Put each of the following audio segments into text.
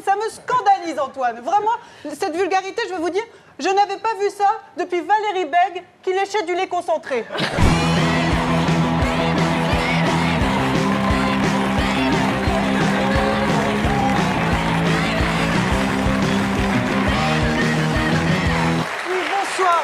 ça me scandalise, Antoine. Vraiment, cette vulgarité, je vais vous dire, je n'avais pas vu ça depuis Valérie Bègue qui léchait du lait concentré.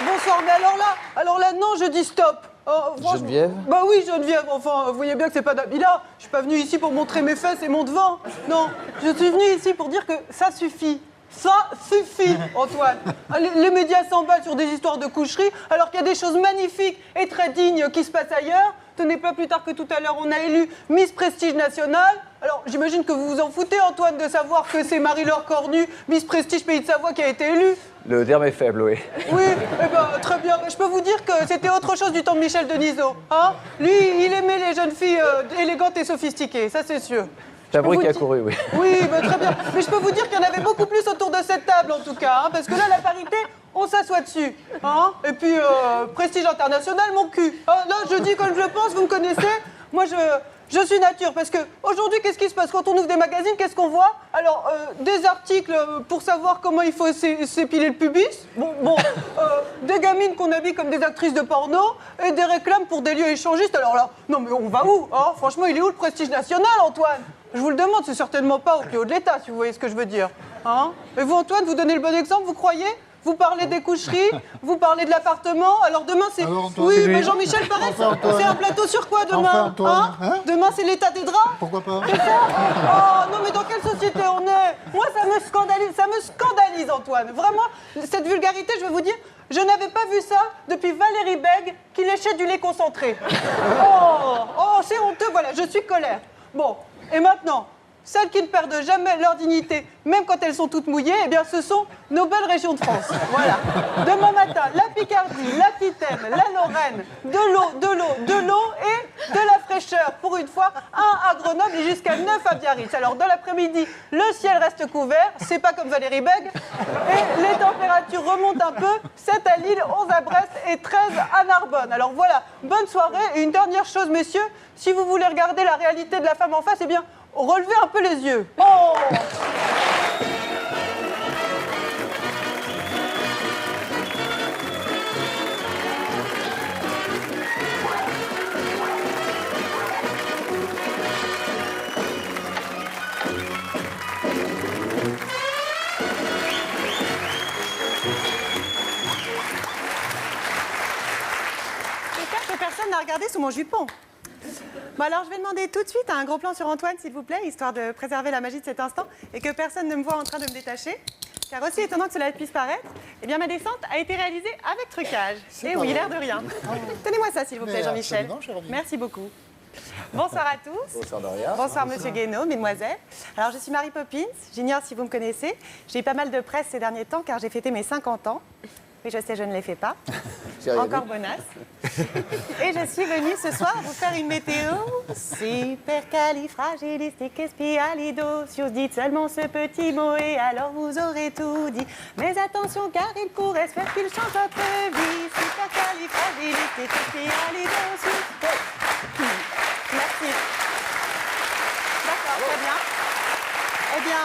Bonsoir, mais alors là, non, je dis stop. Geneviève ? Bah oui, Geneviève, enfin, vous voyez bien que c'est pas d'habila. Je suis pas venue ici pour montrer mes fesses et mon devant. Non, je suis venue ici pour dire que ça suffit. Ça suffit, Antoine. Les médias s'emballent sur des histoires de coucherie, alors qu'il y a des choses magnifiques et très dignes qui se passent ailleurs. Tenez, pas plus tard que tout à l'heure, on a élu Miss Prestige National. Alors, j'imagine que vous vous en foutez, Antoine, de savoir que c'est Marie-Laure Cornu, Miss Prestige Pays de Savoie, qui a été élue. Le terme est faible, oui. Oui, eh ben, très bien. Je peux vous dire que c'était autre chose du temps de Michel Denisot. Hein, lui, il aimait les jeunes filles élégantes et sophistiquées, ça c'est sûr. C'est un bruit qui a couru, oui. Oui, bah, très bien. Mais je peux vous dire qu'il y en avait beaucoup plus autour de cette table, en tout cas. Hein, parce que là, la parité, on s'assoit dessus. Hein, et puis, prestige international, mon cul. Là, je dis comme je le pense, vous me connaissez. Moi, je suis nature. Parce que aujourd'hui, qu'est-ce qui se passe? Quand on ouvre des magazines, qu'est-ce qu'on voit? Alors, des articles pour savoir comment il faut s'épiler le pubis. Des gamines qu'on habille comme des actrices de porno. Et des réclames pour des lieux échangistes. Alors là, non mais on va où hein? Franchement, il est où le prestige national, Antoine? Je vous le demande, c'est certainement pas au plus haut de l'État, si vous voyez ce que je veux dire. Hein? Et vous, Antoine, vous donnez le bon exemple, vous croyez? Vous parlez des coucheries, vous parlez de l'appartement. Alors demain, c'est... Oui, mais Jean-Michel, pareil, c'est un plateau sur quoi demain? Demain, c'est l'état des draps? Pourquoi pas? C'est ça? Oh, non, mais dans quelle société on est? Moi, ça me scandalise, Antoine. Vraiment, cette vulgarité, je vais vous dire, je n'avais pas vu ça depuis Valérie Bègue qui léchait du lait concentré. Oh, c'est honteux, voilà, je suis colère. Bon, et maintenant, celles qui ne perdent jamais leur dignité, même quand elles sont toutes mouillées, eh bien, ce sont nos belles régions de France. Voilà. Demain matin, la Picardie, l'Aquitaine, la Lorraine, de l'eau et de la fraîcheur. Pour une fois, 1 à Grenoble et jusqu'à 9 à Biarritz. Alors, dans l'après-midi, le ciel reste couvert. C'est pas comme Valérie Bègue. Et les températures remontent un peu. 7 à Lille, 11 à Brest et 13 à Narbonne. Alors voilà, bonne soirée. Et une dernière chose, messieurs, si vous voulez regarder la réalité de la femme en face, eh bien, relevez un peu les yeux. Oh! J'espère que personne n'a regardé sous mon jupon. Bon alors, je vais demander tout de suite un gros plan sur Antoine, s'il vous plaît, histoire de préserver la magie de cet instant et que personne ne me voit en train de me détacher. Car aussi étonnant que cela puisse paraître, eh bien ma descente a été réalisée avec trucage. Et oui, l'air de rien. Tenez-moi ça, s'il vous plaît, Jean-Michel. Merci beaucoup. Bonsoir à tous. Bonsoir Doria. Bonsoir Monsieur Guénaud, mesdemoiselles. Alors je suis Mary Poppins, j'ignore si vous me connaissez. J'ai eu pas mal de presse ces derniers temps car j'ai fêté mes 50 ans. Oui, je sais, je ne les fais pas. Encore bonasse. Et je suis venue ce soir vous faire une météo supercalifragilisticexpialidocious. Dites seulement ce petit mot et alors vous aurez tout dit. Mais attention, car il pourrait se faire qu'il change votre vie. Supercalifragilisticexpialidocious. Merci. D'accord, très bien. Eh bien...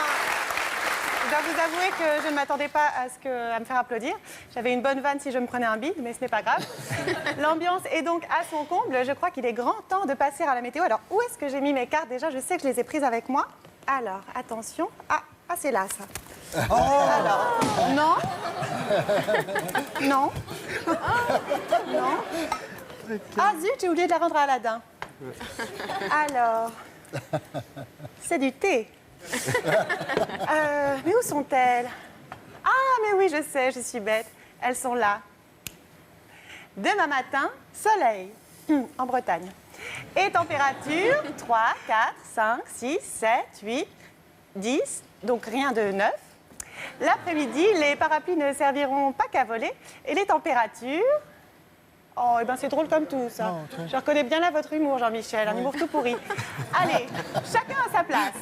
Je dois vous avouer que je ne m'attendais pas à me faire applaudir. J'avais une bonne vanne si je me prenais un bide, mais ce n'est pas grave. L'ambiance est donc à son comble. Je crois qu'il est grand temps de passer à la météo. Alors, où est-ce que j'ai mis mes cartes? Déjà, je sais que je les ai prises avec moi. Alors, attention. Ah c'est là, ça. Oh. Alors, non. Non. Non. Ah, zut, j'ai oublié de la rendre à Aladdin. Alors, c'est du thé. Mais où sont-elles? Ah, mais oui, je sais, je suis bête. Elles sont là. Demain matin, soleil, en Bretagne. Et température, 3, 4, 5, 6, 7, 8, 10, donc rien de neuf. L'après-midi, les parapluies ne serviront pas qu'à voler. Et les températures... Oh, et ben c'est drôle comme tout, ça. Je reconnais bien là votre humour, Jean-Michel, un humour tout pourri. Allez, chacun à sa place.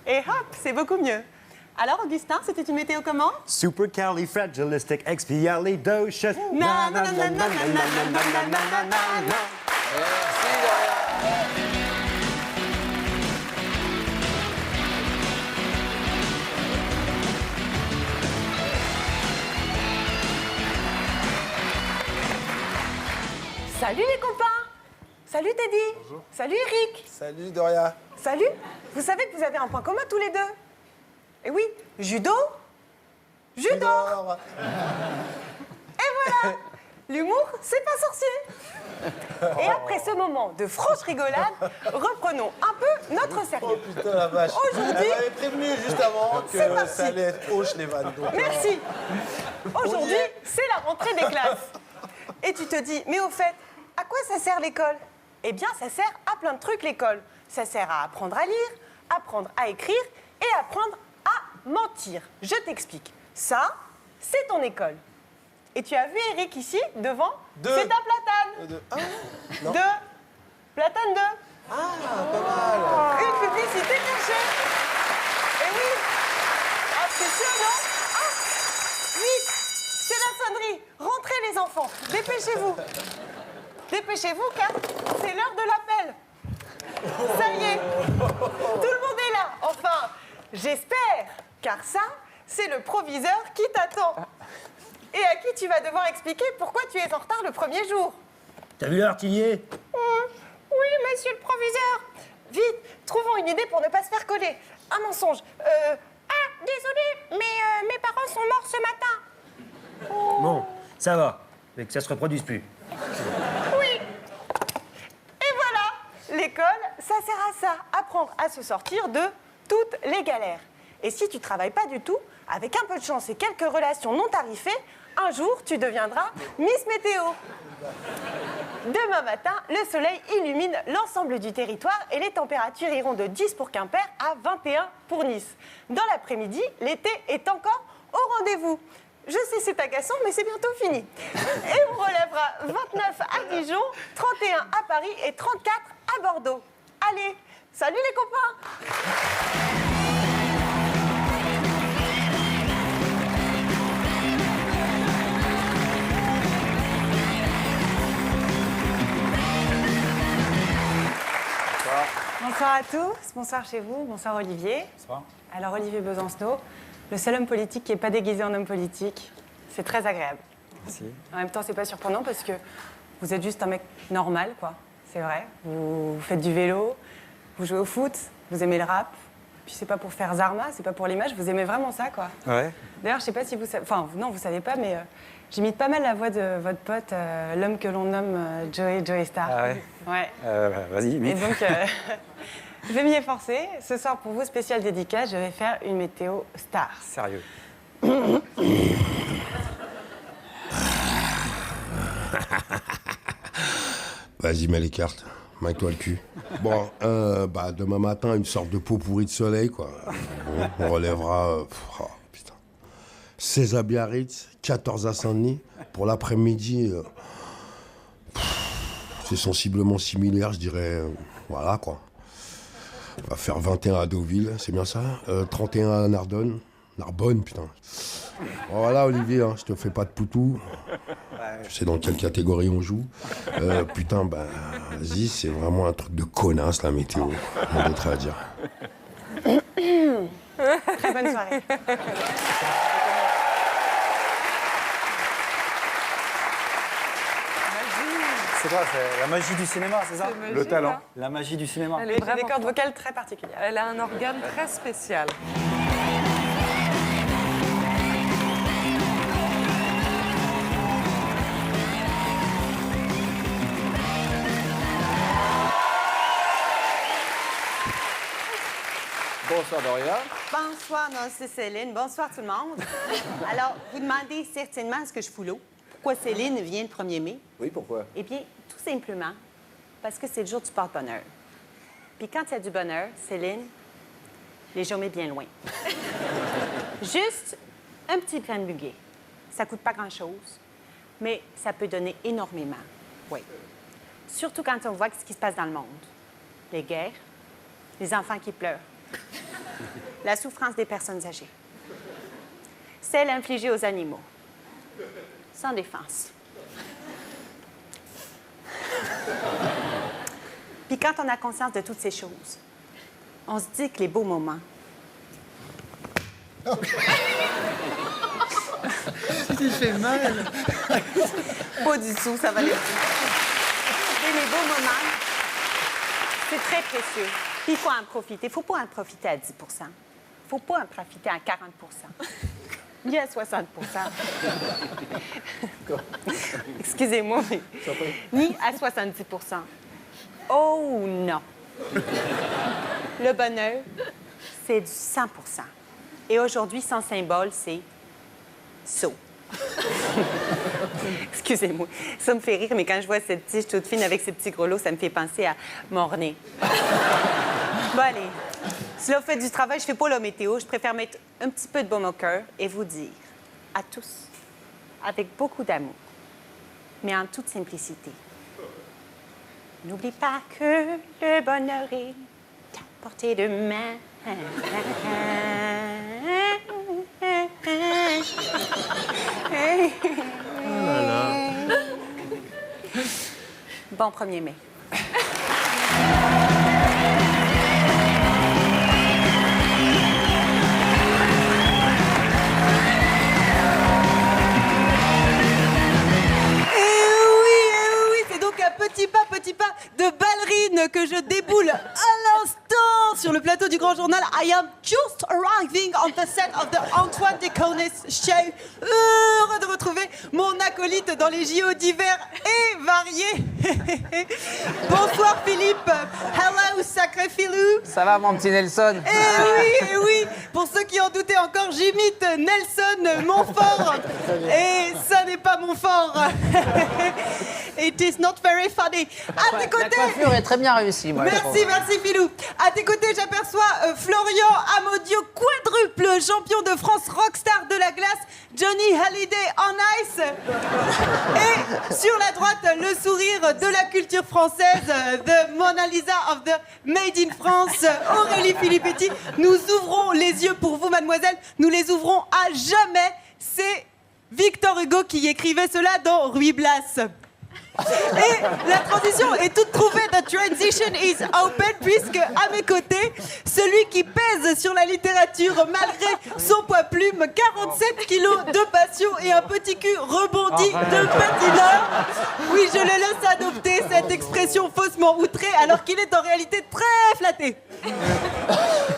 Et hop, c'est beaucoup mieux. Alors, Augustin, c'était une météo comment? Supercalifragilisticexpialidocious. Na na na na na na na na na. Merci, Doria. Salut les copains. Salut Teddy. Bonjour. Salut Eric. Salut Doria. Salut. Vous savez que vous avez un point commun tous les deux. Eh oui, judo. Judo. Dors. Et voilà. L'humour, c'est pas sorcier. Et après ce moment de franche rigolade, reprenons un peu notre Oh sérieux. putain la vache. Aujourd'hui- Elle m'avait prévenu juste avant C'est que parti. ça allait être hoche les vannes. Donc, Merci. Aujourd'hui, est. c'est la rentrée des classes. Et tu te dis, mais au fait, à quoi ça sert l'école? Eh bien, ça sert à plein de trucs l'école. Ça sert à apprendre à lire, apprendre à écrire et apprendre à mentir. Je t'explique. Ça, c'est ton école. Et tu as vu Eric ici, devant? Deux. C'est un platane. Ah, non. Deux. Platane 2. Ah, pas mal. Une publicité cachée. Et oui. Ah, c'est sûr, non? Ah, vite. C'est la sonnerie. Rentrez les enfants. Dépêchez-vous. Dépêchez-vous car c'est l'heure de l'appel. Ça y est. Tout le monde est là. Enfin, j'espère. Car ça, c'est le proviseur qui t'attend. Et à qui tu vas devoir expliquer pourquoi tu es en retard le premier jour. T'as vu l'artilier? Oui, monsieur le proviseur. Vite, trouvons une idée pour ne pas se faire coller. Un mensonge. Ah, désolé, mais mes parents sont morts ce matin. Bon, ça va, mais que ça se reproduise plus. Oui. Et voilà. L'école, ça sert à ça. Apprendre à se sortir de toutes les galères. Et si tu travailles pas du tout, avec un peu de chance et quelques relations non tarifées, un jour, tu deviendras Miss Météo. Demain matin, le soleil illumine l'ensemble du territoire et les températures iront de 10 pour Quimper à 21 pour Nice. Dans l'après-midi, l'été est encore au rendez-vous. Je sais, c'est agaçant, mais c'est bientôt fini. Et on relèvera 29 à Dijon, 31 à Paris et 34 à Bordeaux. Allez, salut les copains! Bonsoir à tous, bonsoir chez vous, bonsoir Olivier. Bonsoir. Alors Olivier Besancenot, le seul homme politique qui n'est pas déguisé en homme politique, c'est très agréable. Merci. En même temps, c'est pas surprenant parce que vous êtes juste un mec normal, quoi. C'est vrai. Vous faites du vélo, vous jouez au foot, vous aimez le rap. Puis c'est pas pour faire Zarma, c'est pas pour l'image, vous aimez vraiment ça, quoi. Ouais. D'ailleurs, je sais pas si vous savez, enfin non, vous savez pas, mais j'imite pas mal la voix de votre pote, l'homme que l'on nomme Joey Star. Ah ouais. Ouais. Vas-y, Et imite. donc, je vais m'y efforcer. Ce soir, pour vous, spécial dédicace, je vais faire une météo star. Sérieux. Vas-y, mets les cartes. Mets-toi le cul. Bon, demain matin, une sorte de pot pourri de soleil, quoi. Bon, on relèvera... putain. 16 à Biarritz, 14 à Saint-Denis. Pour l'après-midi, c'est sensiblement similaire, je dirais. Voilà, quoi. On va faire 21 à Deauville, c'est bien ça. 31 à Narbonne. Narbonne, putain. Voilà, Olivier, hein, je te fais pas de poutou. Tu sais dans quelle catégorie on joue. Putain, vas-y, c'est vraiment un truc de connasse, la météo. Rien d'autre à dire. Très bonne soirée. C'est quoi? C'est la magie du cinéma, c'est ça? C'est magique, hein. La magie du cinéma. Elle J'ai est des vraiment cordes forte. vocales très particulières. Elle a un organe très spécial. Bonsoir Doria. Bonsoir, non, c'est Céline. Bonsoir tout le monde. Alors, vous demandez certainement ce que je fous l'eau. Pourquoi Céline vient le 1er mai? Oui, pourquoi? Eh bien, tout simplement parce que c'est le jour du porte-bonheur. Puis quand il y a du bonheur, Céline, les jours bien loin. Juste un petit grain de muguet. Ça coûte pas grand-chose, mais ça peut donner énormément. Oui. Surtout quand on voit ce qui se passe dans le monde. Les guerres, les enfants qui pleurent, la souffrance des personnes âgées, celle infligée aux animaux, sans défense. Puis quand on a conscience de toutes ces choses, on se dit que les beaux moments... Il fait mal. Pas du tout, ça va aller. des beaux moments. C'est très précieux. Il faut en profiter. Il ne faut pas en profiter à 10 Il ne faut pas en profiter à 40 ni à 60 Excusez-moi, mais ni à 70 Oh non! Le bonheur, c'est du 100 Et aujourd'hui, son symbole, c'est saut. Excusez-moi, ça me fait rire, mais quand je vois cette tige toute fine avec ses petits grelots, ça me fait penser à Mornay. Bon, allez. Si là, vous faites du travail, je fais pas la météo. Je préfère mettre un petit peu de baume au cœur et vous dire à tous, avec beaucoup d'amour, mais en toute simplicité, n'oublie pas que le bonheur est à portée de main. Bon 1er mai. Petit pas de ballerine que je déboule à l'instant sur le plateau du Grand Journal. I am just arriving on the set of the Antoine Déconnes Show. Heureux de retrouver mon acolyte dans les JO divers et variés. Bonsoir Philippe. Hello, sacré Philou. Ça va, mon petit Nelson? Eh oui. Pour ceux qui en doutaient encore, j'imite Nelson Montfort. Et ça n'est pas Montfort. It is not very funny. À tes côtés... La coiffure est très bien réussie, moi. Merci Philou. À tes côtés, j'aperçois Florian Amodio, quadruple champion de France, rockstar de la glace, Johnny Hallyday en ice. Et sur la droite, le sourire de la culture française, the Mona Lisa of the Made in France, Aurélie Filippetti. Nous ouvrons les yeux pour vous, mademoiselle. Nous les ouvrons à jamais. C'est Victor Hugo qui écrivait cela dans Ruy Blas. Et la transition est toute trouvée. The transition is open, puisque à mes côtés, celui qui pèse sur la littérature malgré son poids plume, 47 kilos de passion et un petit cul rebondi de patineur. Oui, je le laisse adopter cette expression faussement outrée alors qu'il est en réalité très flatté.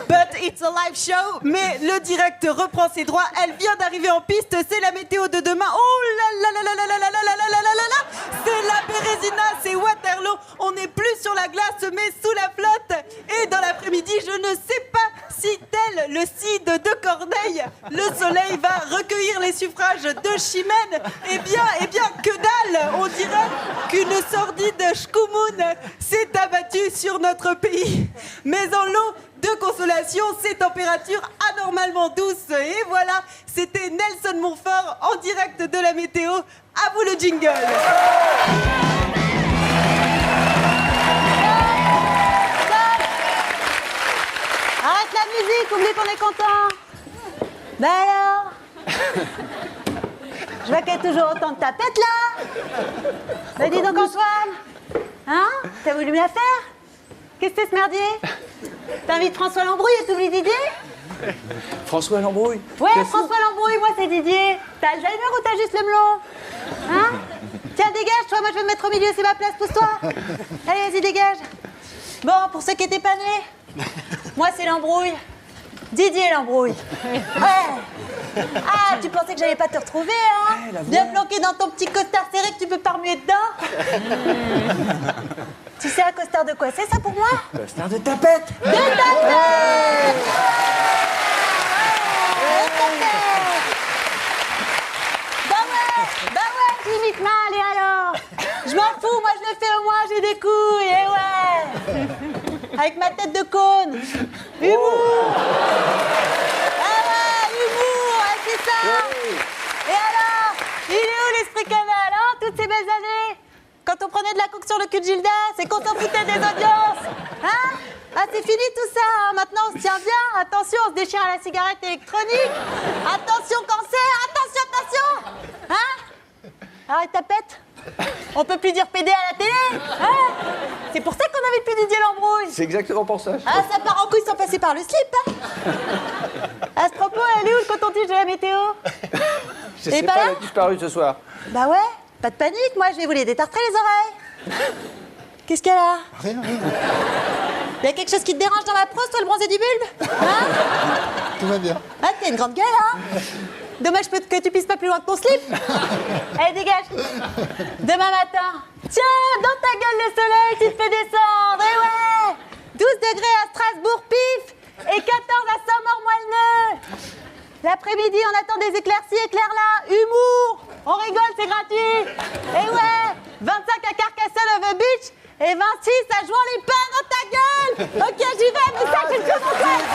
But it's a live show, mais le direct reprend ses droits. Elle vient d'arriver en piste, c'est la météo de demain. Oh là là là là là là là là là là là là là. C'est la Bérésina, c'est Waterloo. On n'est plus sur la glace, mais sous la flotte. Et dans l'après-midi, je ne sais pas si tel le Cid de Corneille, le soleil va recueillir les suffrages de Chimène. Eh bien, que dalle. On dirait qu'une sordide schkoumoun s'est abattue sur notre pays. Mais en lot de consolation, ces températures anormalement douces. Et voilà, c'était Nelson Montfort en direct de la météo. À vous le jingle. Arrête la musique, oublie qu'on est content. Ben alors? Je vois qu'il y a toujours autant de tapettes là. Ben dis donc Antoine. Hein? T'as voulu me la faire? Qu'est-ce que c'est ce merdier? T'invites François Lambrouille et t'oublies Didier? François Lambrouille. Ouais, François Lambrouille, moi c'est Didier. T'as Alzheimer ou t'as juste le melon? Hein? Tiens, dégage, toi, moi je vais me mettre au milieu, c'est ma place, pousse-toi. Allez, vas-y, dégage. Bon, pour ceux qui étaient pas nés, moi c'est l'embrouille. Didier l'embrouille. Ouais. Ah, tu pensais que j'allais pas te retrouver, hein? Bien planqué dans ton petit costard serré que tu peux pas remuer dedans. Tu sais un costard de quoi c'est ça pour moi? Costard de tapette. De tapette. Bah ouais, j'imite mal, et alors? Je m'en fous, moi je le fais au moins, j'ai des couilles, et ouais. Avec ma tête de cône. Humour. Ah ouais, humour, ouais, c'est ça. Et alors? Il est où l'esprit canal, hein, toutes ces belles années? Quand on prenait de la coke sur le cul de Gilda, c'est qu'on s'en foutait des audiences. Hein? Ah, c'est fini tout ça, hein. Maintenant on se tient bien. Attention, on se déchire à la cigarette électronique. Attention, cancer, attention. Hein? Arrête ta pète. On peut plus dire PD à la télé. Hein? C'est pour ça qu'on avait plus Didier l'embrouille. C'est exactement pour ça. Ah, ça part en couille sans passer par le slip, hein? À ce propos, elle est où le coton-tige de la météo? Je sais pas, elle a disparu ce soir. Bah ouais, pas de panique, moi je vais vous les détartrer les oreilles. Qu'est-ce qu'il y a là? Rien. Il y a quelque chose qui te dérange dans ma prose, toi, le bronzé du bulbe? Hein? Tout va bien. Ah, t'as une grande gueule, hein? Dommage que tu pisses pas plus loin que ton slip. Allez, dégage. Demain matin. Tiens, dans ta gueule le soleil, tu te fais descendre. Et ouais, 12 degrés à Strasbourg, pif. Et 14 à Saint-Maur-Moelleux. L'après-midi, on attend des éclaircies, éclair là. Humour. On rigole, c'est gratuit. Et ouais, 25 à Carcassonne, over beach. Et 26 à Jouan-les-Pins dans ta gueule. Ok, j'y vais, mais ça, c'est le commentaire.